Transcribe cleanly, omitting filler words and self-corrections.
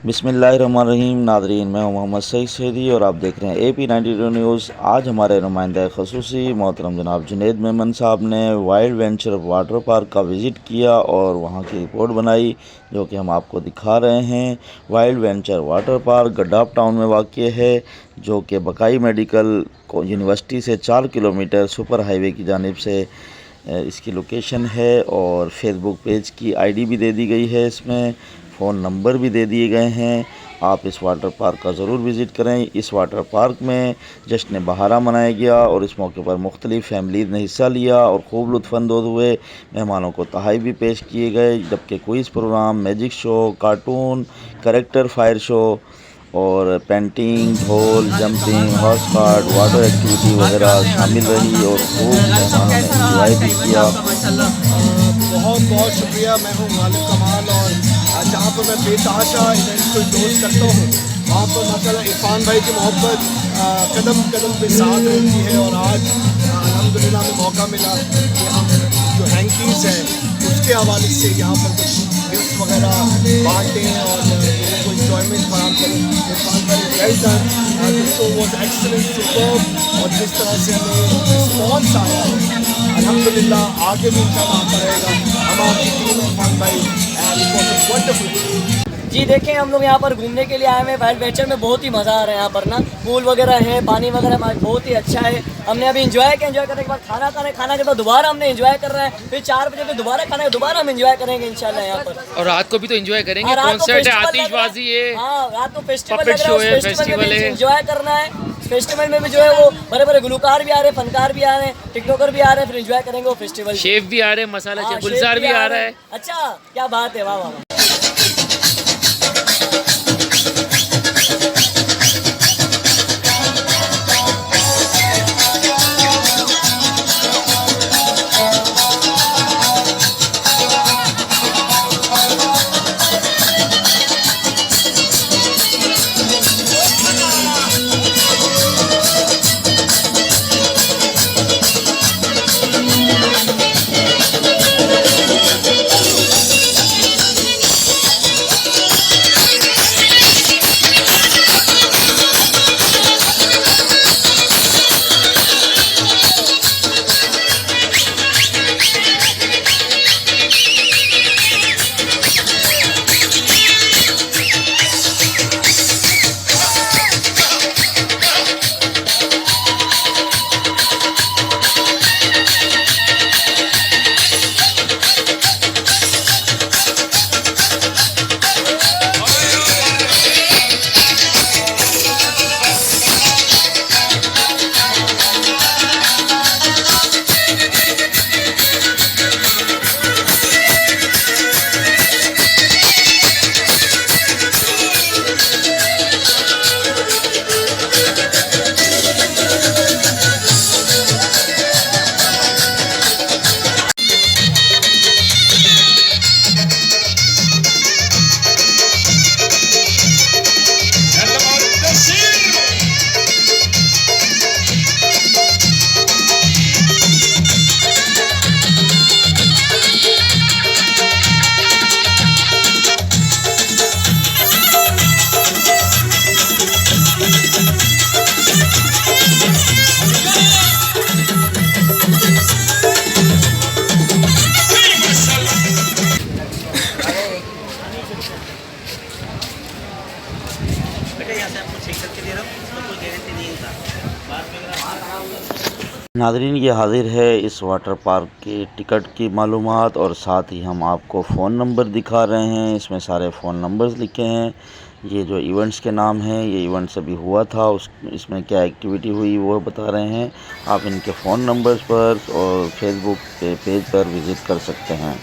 बिस्मिल्लाहिर्रहमानिर्रहीम। नादरीन, मैं हूं मोहम्मद सईद सैदी और आप देख रहे हैं AP92 न्यूज़। आज हमारे नुमाइंदा ख़ुसूसी मोहतरम जनाब जुनैद मेमन साहब ने वाइल्ड वेंचर वाटर पार्क का विज़िट किया और वहां की रिपोर्ट बनाई, जो कि हम आपको दिखा रहे हैं। वाइल्ड वेंचर वाटर पार्क गड्डाफ टाउन में वाक़ है, जो कि बकाई मेडिकल यूनिवर्सिटी से 4 किलोमीटर सुपर हाईवे की जानिब से इसकी लोकेशन है। और फेसबुक पेज की ID भी दे दी गई है, इसमें फ़ोन नंबर भी दे दिए गए हैं। आप इस वाटर पार्क का ज़रूर विज़िट करें। इस वाटर पार्क में जश्न बहारा मनाया गया और इस मौके पर मुख्तलिफ़ फैमिलीज़ ने हिस्सा लिया और खूब लुत्फ़अंदोज़ हुए। मेहमानों को तोहफ़े भी पेश किए गए, जबकि quiz program, magic show, cartoon, character fire show और पेंटिंग, ढोल, jumping, horse cart, water activity वगैरह शामिल रही और खूब मेहमानों ने इंजॉय भी किया। बहुत बहुत शुक्रिया। मैं हूँ गालिब कमाल और जहाँ पर मैं बेतहाशा इवेंट को इंडोर्स करता हूँ, वहाँ पर माशाल्लाह इरफान भाई की मोहब्बत कदम कदम पे साथ रहती है। और आज अल्हम्दुलिल्लाह हमें मौका मिला कि हम जो हैंकीज़ हैं उसके हवाले से यहाँ पर कुछ गिफ्ट वगैरह बांटें और लोगों को इंजॉयमेंट फराहम करें। इरफान भाई वेल डन, तो वॉज एक्सलेंट, सुपर्ब। और जिस तरह से हमें रिस्पॉन्स आया अल्हम्दुलिल्लाह आगे भी इंशाल्लाह आता रहेगा। हम आपकी टीम इरफान भाई एंड इट वाज वंडरफुल। जी देखें, हम लोग यहाँ पर घूमने के लिए आए हैं वाइल्ड वेंचर में। बहुत ही मज़ा आ रहा है यहाँ पर ना, पूल वगैरह है, पानी वगैरह बहुत ही अच्छा है। हमने अभी एंजॉय किया, एंजॉय करने के बाद खाना खा रहे हैं, खाना के बाद दोबारा हमने एंजॉय कर रहे हैं, फिर 4 बजे पे दोबारा खाना, दोबारा हम एंजॉय करेंगे इंशाल्लाह यहाँ पर। और रात को भी तो एंजॉय करेंगे, कॉन्सर्ट है, आतिशबाजी है, हाँ रात को फेस्टिवल पपेट शो है, फेस्टिवल है, एंजॉय करना है। फेस्टिवल में भी जो है वो बड़े बड़े गुलकार भी आ रहे हैं, फनकार भी आ रहे हैं, टिकटॉकर भी आ रहे हैं, फिर एंजॉय करेंगे वो फेस्टिवल। शेफ भी आ रहे हैं, मसाला शेफ गुलजार भी आ रहा है। अच्छा, क्या बात है, वाह वाह। नादरीन, ये हाजिर है इस वाटर पार्क के टिकट की मालूमात और साथ ही हम आपको फ़ोन नंबर दिखा रहे हैं। इसमें सारे फ़ोन नंबर्स लिखे हैं। ये जो इवेंट्स के नाम हैं, ये इवेंट्स अभी हुआ था, इसमें क्या एक्टिविटी हुई वो बता रहे हैं। आप इनके फ़ोन नंबर्स पर और फेसबुक पेज पर विज़िट कर सकते हैं।